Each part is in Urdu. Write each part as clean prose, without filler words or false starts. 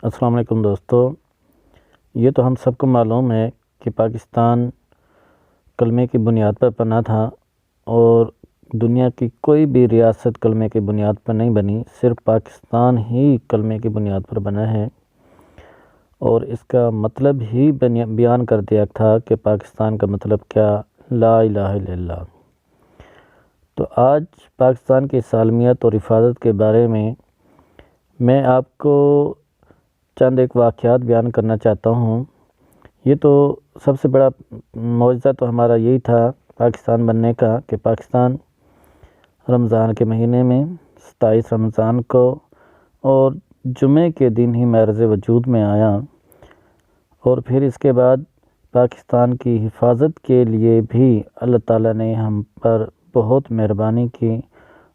السلام علیکم دوستو، یہ تو ہم سب کو معلوم ہے کہ پاکستان کلمے کی بنیاد پر بنا تھا اور دنیا کی کوئی بھی ریاست کلمے کی بنیاد پر نہیں بنی، صرف پاکستان ہی کلمے کی بنیاد پر بنا ہے اور اس کا مطلب ہی بیان کر دیا تھا کہ پاکستان کا مطلب کیا، لا الہ الا اللہ۔ تو آج پاکستان کی سالمیت اور حفاظت کے بارے میں آپ کو چند ایک واقعات بیان کرنا چاہتا ہوں۔ یہ تو سب سے بڑا معجزہ تو ہمارا یہی تھا پاکستان بننے کا کہ پاکستان رمضان کے مہینے میں 27 رمضان کو اور جمعے کے دن ہی معرض وجود میں آیا، اور پھر اس کے بعد پاکستان کی حفاظت کے لیے بھی اللہ تعالیٰ نے ہم پر بہت مہربانی کی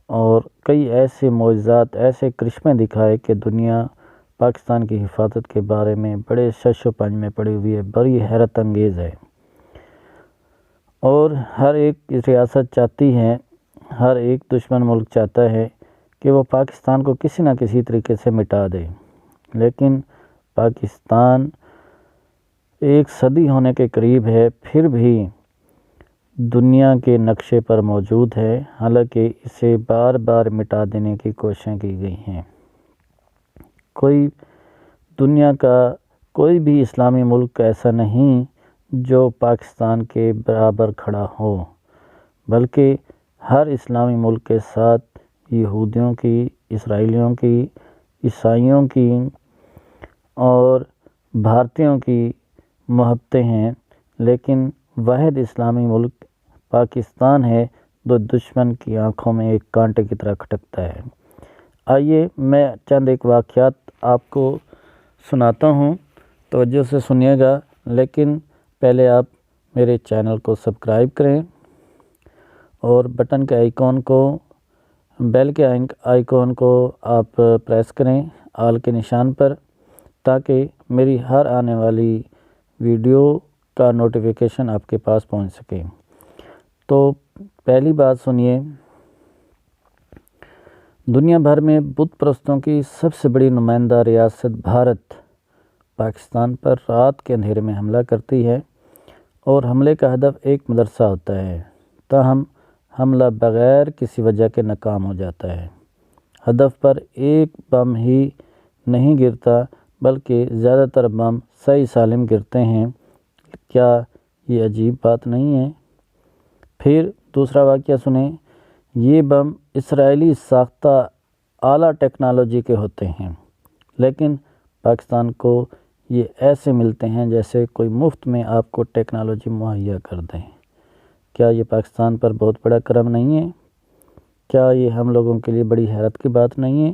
اور کئی ایسے معجزات، ایسے کرشمے دکھائے کہ دنیا پاکستان کی حفاظت کے بارے میں بڑے شش و پنج میں پڑی ہوئی ہے، بڑی حیرت انگیز ہے۔ اور ہر ایک ریاست چاہتی ہے، ہر ایک دشمن ملک چاہتا ہے کہ وہ پاکستان کو کسی نہ کسی طریقے سے مٹا دے، لیکن پاکستان ایک صدی ہونے کے قریب ہے، پھر بھی دنیا کے نقشے پر موجود ہے، حالانکہ اسے بار بار مٹا دینے کی کوششیں کی گئی ہیں۔ دنیا کا کوئی بھی اسلامی ملک ایسا نہیں جو پاکستان کے برابر کھڑا ہو، بلکہ ہر اسلامی ملک کے ساتھ یہودیوں کی، اسرائیلیوں کی، عیسائیوں کی اور بھارتیوں کی محبتیں ہیں، لیکن واحد اسلامی ملک پاکستان ہے جو دشمن کی آنکھوں میں ایک کانٹے کی طرح کھٹکتا ہے۔ آئیے میں چند ایک واقعات آپ کو سناتا ہوں، توجہ سے سنیے گا، لیکن پہلے آپ میرے چینل کو سبسکرائب کریں اور بٹن کے آئیکن کو، بیل کے آئیکن کو آپ پریس کریں آل کے نشان پر، تاکہ میری ہر آنے والی ویڈیو کا نوٹیفیکیشن آپ کے پاس پہنچ سکے۔ تو پہلی بات سنیے، دنیا بھر میں بت پرستوں کی سب سے بڑی نمائندہ ریاست بھارت پاکستان پر رات کے اندھیرے میں حملہ کرتی ہے، اور حملے کا ہدف ایک مدرسہ ہوتا ہے، تاہم حملہ بغیر کسی وجہ کے ناکام ہو جاتا ہے۔ ہدف پر ایک بم ہی نہیں گرتا بلکہ زیادہ تر بم صحیح سالم گرتے ہیں۔ کیا یہ عجیب بات نہیں ہے؟ پھر دوسرا واقعہ سنیں، یہ بم اسرائیلی ساختہ اعلیٰ ٹیکنالوجی کے ہوتے ہیں، لیکن پاکستان کو یہ ایسے ملتے ہیں جیسے کوئی مفت میں آپ کو ٹیکنالوجی مہیا کر دیں۔ کیا یہ پاکستان پر بہت بڑا کرم نہیں ہے؟ کیا یہ ہم لوگوں کے لیے بڑی حیرت کی بات نہیں ہے؟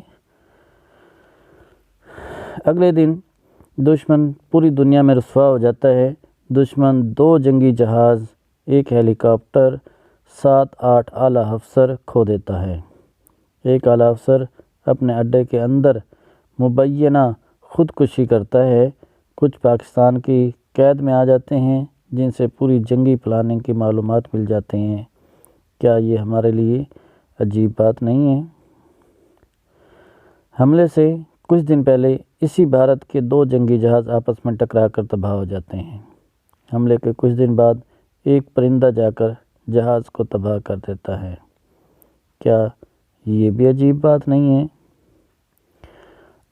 اگلے دن دشمن پوری دنیا میں رسوا ہو جاتا ہے۔ دشمن 2 جنگی جہاز، ایک ہیلی کاپٹر، 7-8 اعلیٰ افسر کھو دیتا ہے۔ ایک اعلیٰ افسر اپنے اڈے کے اندر مبینہ خودکشی کرتا ہے۔ کچھ پاکستان کی قید میں آ جاتے ہیں جن سے پوری جنگی پلاننگ کی معلومات مل جاتے ہیں۔ کیا یہ ہمارے لیے عجیب بات نہیں ہے؟ حملے سے کچھ دن پہلے اسی بھارت کے 2 جنگی جہاز آپس میں ٹکرا کر تباہ ہو جاتے ہیں۔ حملے کے کچھ دن بعد ایک پرندہ جا کر جہاز کو تباہ کر دیتا ہے۔ کیا یہ بھی عجیب بات نہیں ہے؟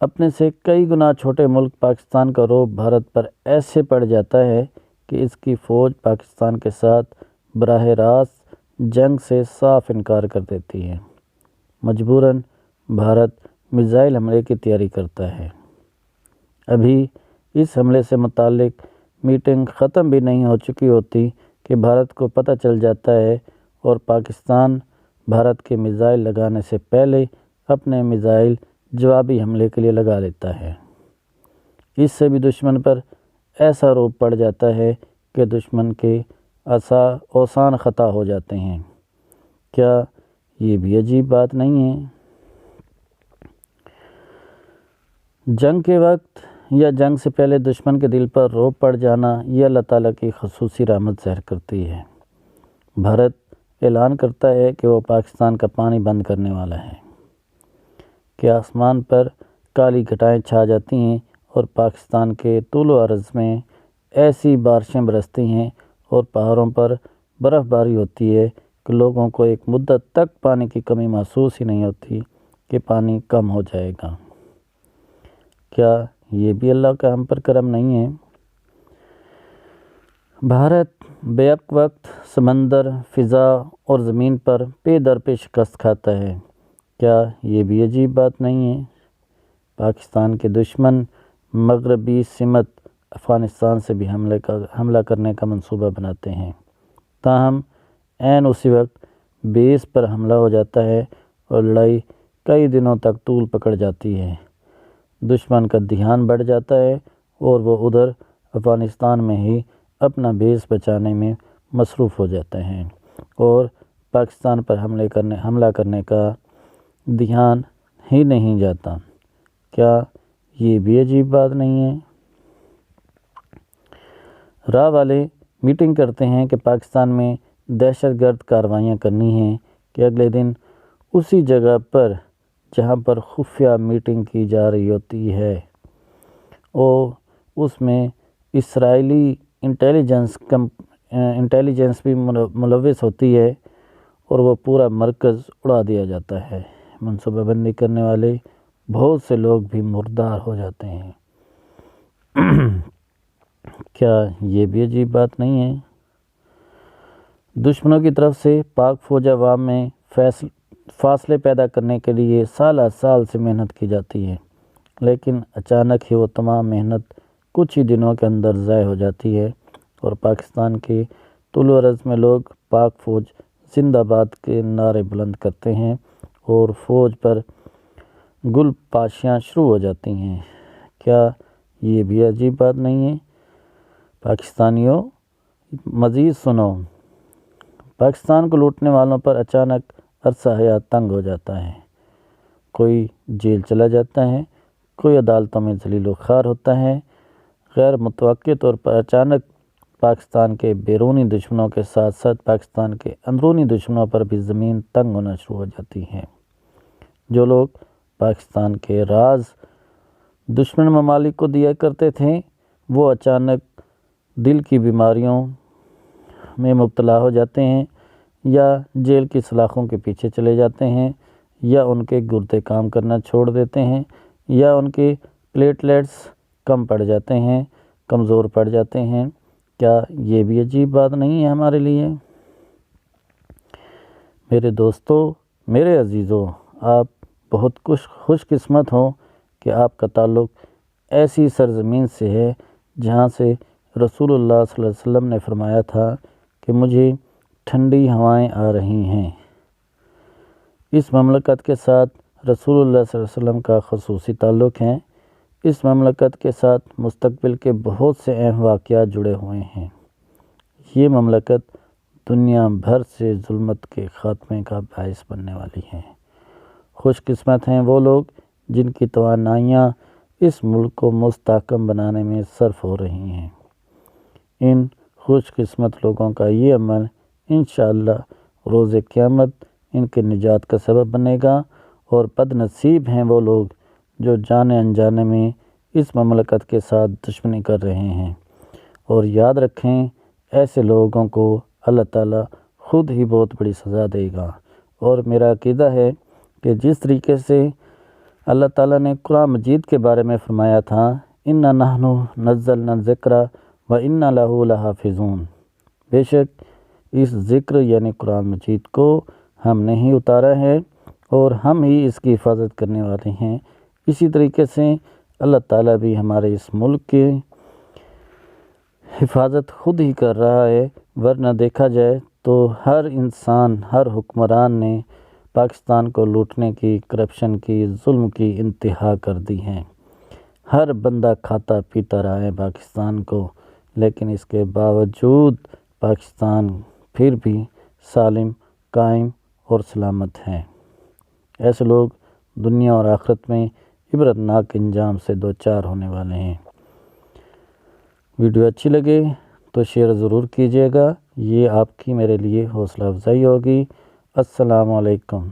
اپنے سے کئی گنا چھوٹے ملک پاکستان کا رعب بھارت پر ایسے پڑ جاتا ہے کہ اس کی فوج پاکستان کے ساتھ براہ راست جنگ سے صاف انکار کر دیتی ہے۔ مجبوراً بھارت میزائل حملے کی تیاری کرتا ہے۔ ابھی اس حملے سے متعلق میٹنگ ختم بھی نہیں ہو چکی ہوتی کہ بھارت کو پتہ چل جاتا ہے، اور پاکستان بھارت کے میزائل لگانے سے پہلے اپنے میزائل جوابی حملے کے لیے لگا لیتا ہے۔ اس سے بھی دشمن پر ایسا رعب پڑ جاتا ہے کہ دشمن کے اوسان خطا ہو جاتے ہیں۔ کیا یہ بھی عجیب بات نہیں ہے؟ جنگ کے وقت یا جنگ سے پہلے دشمن کے دل پر رعب پڑ جانا یہ اللہ تعالیٰ کی خصوصی رحمت ظاہر کرتی ہے۔ بھارت اعلان کرتا ہے کہ وہ پاکستان کا پانی بند کرنے والا ہے کہ آسمان پر کالی گھٹائیں چھا جاتی ہیں اور پاکستان کے طول و عرض میں ایسی بارشیں برستی ہیں اور پہاڑوں پر برف باری ہوتی ہے کہ لوگوں کو ایک مدت تک پانی کی کمی محسوس ہی نہیں ہوتی کہ پانی کم ہو جائے گا۔ کیا یہ بھی اللہ کا ہم پر کرم نہیں ہے؟ بھارت بیک وقت سمندر، فضا اور زمین پر پے در پے شکست کھاتا ہے۔ کیا یہ بھی عجیب بات نہیں ہے؟ پاکستان کے دشمن مغربی سمت افغانستان سے بھی حملہ کرنے کا منصوبہ بناتے ہیں، تاہم عین اسی وقت بیس پر حملہ ہو جاتا ہے اور لڑائی کئی دنوں تک طول پکڑ جاتی ہے۔ دشمن کا دھیان بڑھ جاتا ہے اور وہ ادھر افغانستان میں ہی اپنا بیس بچانے میں مصروف ہو جاتے ہیں اور پاکستان پر حملہ کرنے کا دھیان ہی نہیں جاتا۔ کیا یہ بھی عجیب بات نہیں ہے؟ راہ والے میٹنگ کرتے ہیں کہ پاکستان میں دہشت گرد کارروائیاں کرنی ہیں کہ اگلے دن اسی جگہ پر جہاں پر خفیہ میٹنگ کی جا رہی ہوتی ہے اور اس میں اسرائیلی انٹیلیجنس بھی ملوث ہوتی ہے اور وہ پورا مرکز اڑا دیا جاتا ہے۔ منصوبہ بندی کرنے والے بہت سے لوگ بھی مردار ہو جاتے ہیں۔ کیا یہ بھی عجیب بات نہیں ہے؟ دشمنوں کی طرف سے پاک فوج عوام میں فاصلے پیدا کرنے کے لیے سالہ سال سے محنت کی جاتی ہے، لیکن اچانک ہی وہ تمام محنت کچھ ہی دنوں کے اندر ضائع ہو جاتی ہے اور پاکستان کے طول و عرض میں لوگ پاک فوج زندہ باد کے نعرے بلند کرتے ہیں اور فوج پر گل پاشیاں شروع ہو جاتی ہیں۔ کیا یہ بھی عجیب بات نہیں ہے؟ پاکستانیوں مزید سنو، پاکستان کو لوٹنے والوں پر اچانک عرصہ حیات تنگ ہو جاتا ہے، کوئی جیل چلا جاتا ہے، کوئی عدالتوں میں ذلیل و خوار ہوتا ہے۔ غیر متوقع طور پر اچانک پاکستان کے بیرونی دشمنوں کے ساتھ ساتھ پاکستان کے اندرونی دشمنوں پر بھی زمین تنگ ہونا شروع ہو جاتی ہے۔ جو لوگ پاکستان کے راز دشمن ممالک کو دیا کرتے تھے وہ اچانک دل کی بیماریوں میں مبتلا ہو جاتے ہیں یا جیل کی سلاخوں کے پیچھے چلے جاتے ہیں یا ان کے گردے کام کرنا چھوڑ دیتے ہیں یا ان کے پلیٹلیٹس کم پڑ جاتے ہیں، کمزور پڑ جاتے ہیں۔ کیا یہ بھی عجیب بات نہیں ہے ہمارے لیے؟ میرے دوستو، میرے عزیزو، آپ بہت خوش قسمت ہو کہ آپ کا تعلق ایسی سرزمین سے ہے جہاں سے رسول اللہ صلی اللہ علیہ وسلم نے فرمایا تھا کہ مجھے ٹھنڈی ہوائیں آ رہی ہیں۔ اس مملکت کے ساتھ رسول اللہ صلی اللہ علیہ وسلم کا خصوصی تعلق ہے۔ اس مملکت کے ساتھ مستقبل کے بہت سے اہم واقعات جڑے ہوئے ہیں۔ یہ مملکت دنیا بھر سے ظلمت کے خاتمے کا باعث بننے والی ہے۔ خوش قسمت ہیں وہ لوگ جن کی توانائیاں اس ملک کو مستحکم بنانے میں صرف ہو رہی ہیں۔ ان خوش قسمت لوگوں کا یہ عمل انشاءاللہ روز قیامت ان کے نجات کا سبب بنے گا، اور بد نصیب ہیں وہ لوگ جو جانے انجانے میں اس مملکت کے ساتھ دشمنی کر رہے ہیں۔ اور یاد رکھیں، ایسے لوگوں کو اللہ تعالیٰ خود ہی بہت بڑی سزا دے گا۔ اور میرا عقیدہ ہے کہ جس طریقے سے اللہ تعالیٰ نے قرآن مجید کے بارے میں فرمایا تھا اِنَّا نَحْنُ نَزَّلْنَا الذِّکْرَ وَإِنَّا لَهُ لَحَافِظُونَ، بے شک اس ذکر یعنی قرآن مجید کو ہم نے ہی اتارا ہے اور ہم ہی اس کی حفاظت کرنے والے ہیں۔ اسی طریقے سے اللہ تعالیٰ بھی ہمارے اس ملک کی حفاظت خود ہی کر رہا ہے، ورنہ دیکھا جائے تو ہر انسان، ہر حکمران نے پاکستان کو لوٹنے کی، کرپشن کی، ظلم کی انتہا کر دی ہے۔ ہر بندہ کھاتا پیتا رہا ہے پاکستان کو، لیکن اس کے باوجود پاکستان پھر بھی سالم، قائم اور سلامت ہے۔ ایسے لوگ دنیا اور آخرت میں عبرتناک انجام سے دوچار ہونے والے ہیں۔ ویڈیو اچھی لگے تو شیئر ضرور کیجیے گا، یہ آپ کی میرے لیے حوصلہ افزائی ہوگی۔ السلام علیکم۔